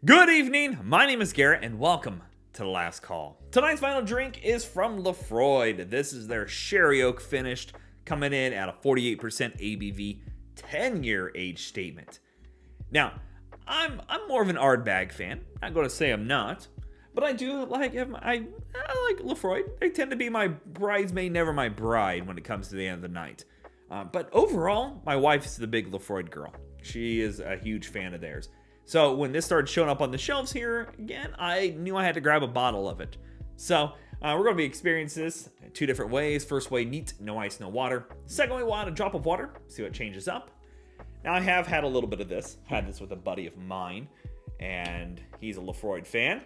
Good evening, my name is Garrett and welcome to The Last Call. Tonight's final drink is from Laphroaig. This is their Sherry Oak finished, coming in at a 48% ABV, 10-year age statement. Now, I'm more of an Ardbeg fan. I'm going to say I'm not, but I do like I like Laphroaig. They tend to be my bridesmaid, never my bride when it comes to the end of the night. But overall, my wife is the big Laphroaig girl. She is a huge fan of theirs. So when this started showing up on the shelves here, again, I knew I had to grab a bottle of it. So we're going to be experiencing this two different ways. First way, neat, no ice, no water. Second way, we'll add a drop of water, see what changes up. Now I have had a little bit of this. Had this with a buddy of mine, and he's a Laphroaig fan,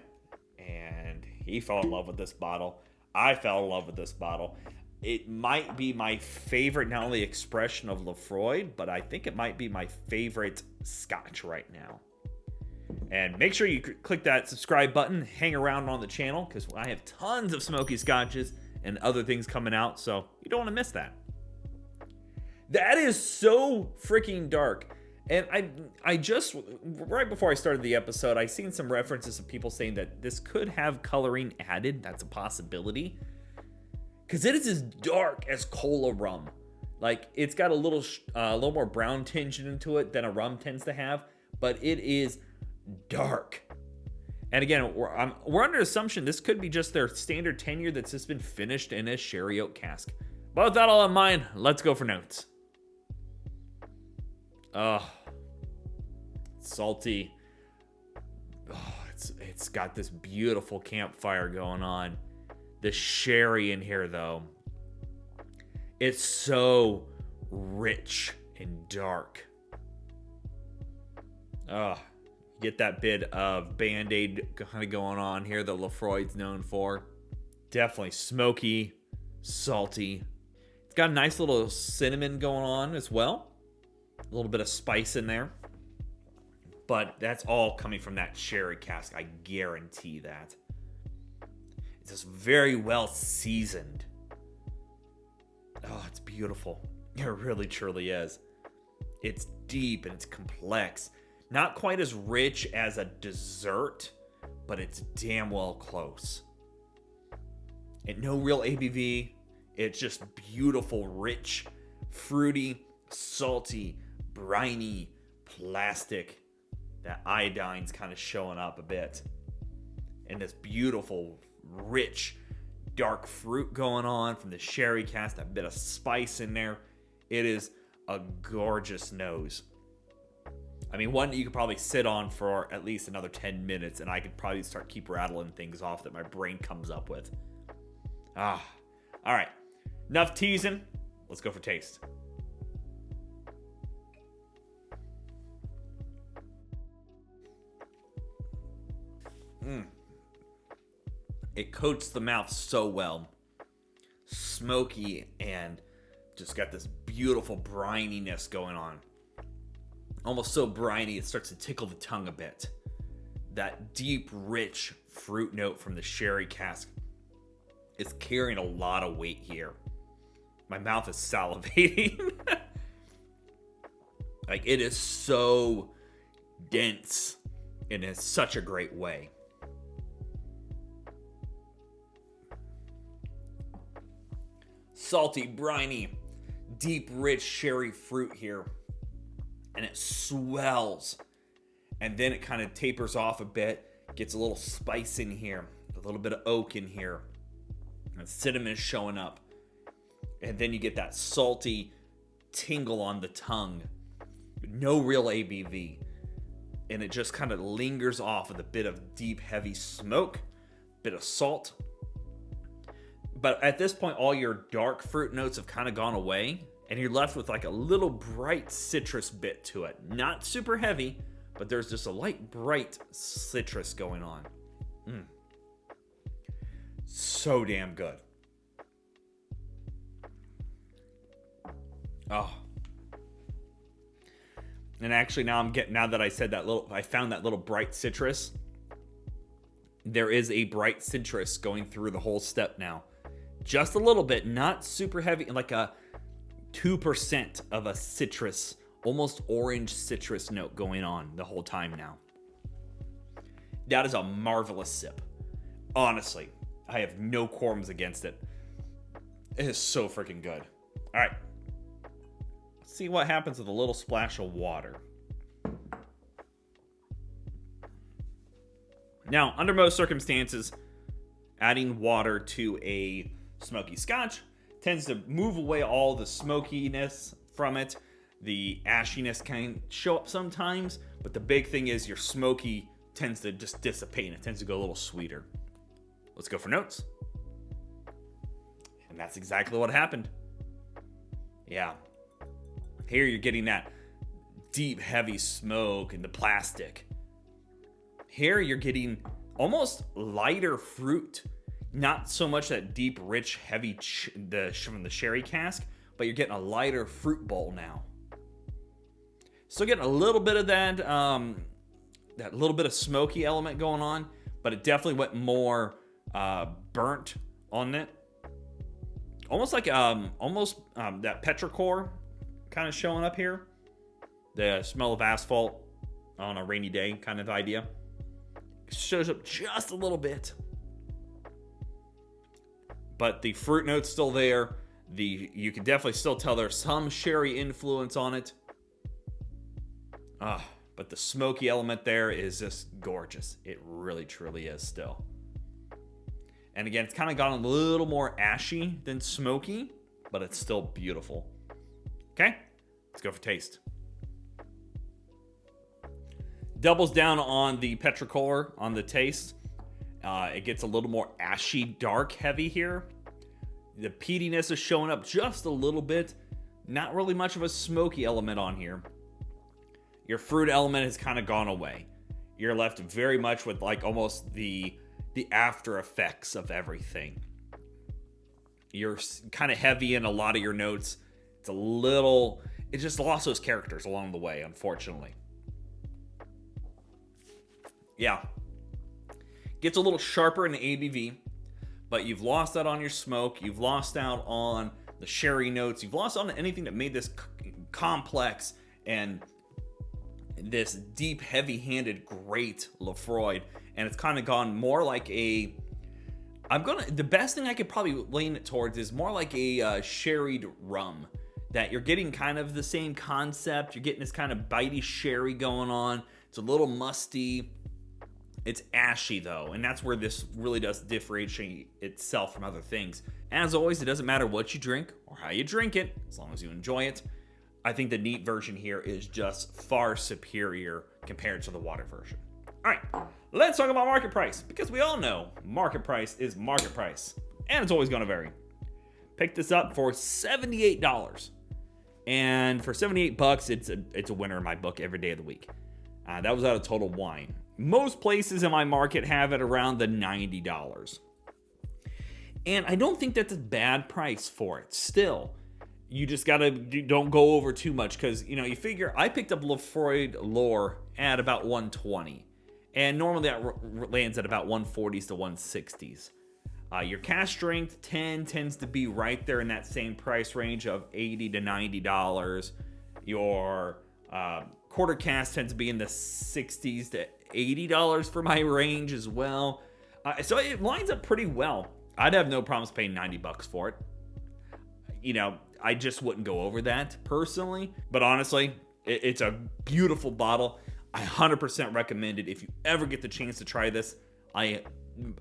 and he fell in love with this bottle. I fell in love with this bottle. It might be my favorite, not only expression of Laphroaig, but I think it might be my favorite Scotch right now. And make sure you click that subscribe button, hang around on the channel, because I have tons of smoky scotches and other things coming out, so you don't want to miss that. That is so freaking dark. And I just, right before I started the episode, I seen some references of people saying that this could have coloring added. That's a possibility. Because it is as dark as cola rum. Like, it's got a little more brown tinge into it than a rum tends to have, but it is dark. And again, we're under assumption this could be just their standard 10-year that's just been finished in a sherry oak cask. But with that all in mind, let's go for notes. Salty. It's got this beautiful campfire going on. The sherry in here, though, it's so rich and dark. Get that bit of Band-Aid kind of going on here that Laphroaig's known for. Definitely smoky, salty. It's got a nice little cinnamon going on as well. A little bit of spice in there. But that's all coming from that sherry cask. I guarantee that. It's just very well seasoned. Oh, it's beautiful. It really, truly is. It's deep and it's complex. Not quite as rich as a dessert, but it's damn well close. And no real ABV. It's just beautiful, rich, fruity, salty, briny, plastic. That iodine's kind of showing up a bit. And this beautiful, rich, dark fruit going on from the sherry cask. A bit of spice in there. It is a gorgeous nose. I mean, one that you could probably sit on for at least another 10 minutes, and I could probably keep rattling things off that my brain comes up with. All right. Enough teasing. Let's go for taste. It coats the mouth so well. Smoky and just got this beautiful brininess going on. Almost so briny, it starts to tickle the tongue a bit. That deep, rich fruit note from the sherry cask is carrying a lot of weight here. My mouth is salivating. Like, it is so dense in such a great way. Salty, briny, deep, rich sherry fruit here. And it swells. And then it kind of tapers off a bit. Gets a little spice in here. A little bit of oak in here. And cinnamon is showing up. And then you get that salty tingle on the tongue. No real ABV. And it just kind of lingers off with a bit of deep, heavy smoke. Bit of salt. But at this point, all your dark fruit notes have kind of gone away. And you're left with like a little bright citrus bit to it. Not super heavy, but there's just a light, bright citrus going on. So damn good. Oh. And actually now that I said that I found that little bright citrus. There is a bright citrus going through the whole step now. Just a little bit, not super heavy, like a 2% of a citrus, almost orange citrus note going on the whole time now. That is a marvelous sip. Honestly, I have no qualms against it. It is so freaking good. All right. Let's see what happens with a little splash of water. Now, under most circumstances, adding water to a smoky scotch tends to move away all the smokiness from it. The ashiness can show up sometimes, but the big thing is your smoky tends to just dissipate and it tends to go a little sweeter. Let's go for notes. And that's exactly what happened. Yeah. Here you're getting that deep, heavy smoke in the plastic. Here you're getting almost lighter fruit. Not so much that deep, rich, heavy from the sherry cask, but you're getting a lighter fruit bowl now. Still getting a little bit of that little bit of smoky element going on, but it definitely went more burnt on it. Almost like that petrichor kind of showing up here. The smell of asphalt on a rainy day kind of idea. It shows up just a little bit. But the fruit note's still there. You can definitely still tell there's some sherry influence on it. But the smoky element there is just gorgeous. It really, truly is still. And again, it's kind of gotten a little more ashy than smoky, but it's still beautiful. Okay, let's go for taste. Doubles down on the petrichor on the taste. It gets a little more ashy, dark, heavy here. The peatiness is showing up just a little bit. Not really much of a smoky element on here. Your fruit element has kind of gone away. You're left very much with like almost the after effects of everything. You're kind of heavy in a lot of your notes. It just lost those characters along the way, unfortunately. Yeah. Gets a little sharper in the ABV, but you've lost out on your smoke. You've lost out on the sherry notes. You've lost on anything that made this complex and this deep, heavy-handed, great Laphroaig. And it's kind of gone more like the best thing I could probably lean it towards is more like a sherried rum. That you're getting kind of the same concept. You're getting this kind of bitey sherry going on. It's a little musty. It's ashy though, and that's where this really does differentiate itself from other things. As always, it doesn't matter what you drink or how you drink it, as long as you enjoy it. I think the neat version here is just far superior compared to the water version. All right, let's talk about market price, because we all know market price is market price, and it's always going to vary. Picked this up for $78, and for $78, it's a winner in my book every day of the week. That was out of Total Wine. Most places in my market have it around the $90. And I don't think that's a bad price for it. Still, you just don't go over too much, because, you figure I picked up Laphroaig Lore at about $120. And normally that lands at about $140s to $160s. Your cask strength 10 tends to be right there in that same price range of $80 to $90. Your quarter cask tends to be in the $60s to $80 for my range as well. So it lines up pretty well. I'd have no problems paying $90 for it. I just wouldn't go over that personally. But honestly, it's a beautiful bottle. I 100% recommend it. If you ever get the chance to try this, I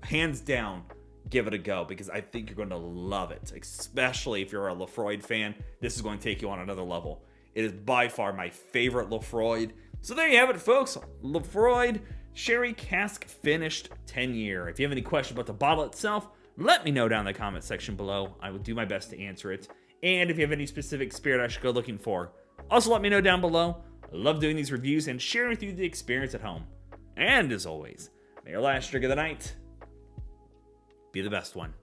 hands down give it a go, because I think you're going to love it. Especially if you're a Laphroaig fan, this is going to take you on another level. It is by far my favorite Laphroaig. So there you have it, folks. Laphroaig Sherry Cask Finished 10-year. If you have any questions about the bottle itself, let me know down in the comment section below. I will do my best to answer it. And if you have any specific spirit I should go looking for, also let me know down below. I love doing these reviews and sharing with you the experience at home. And as always, may your last drink of the night be the best one.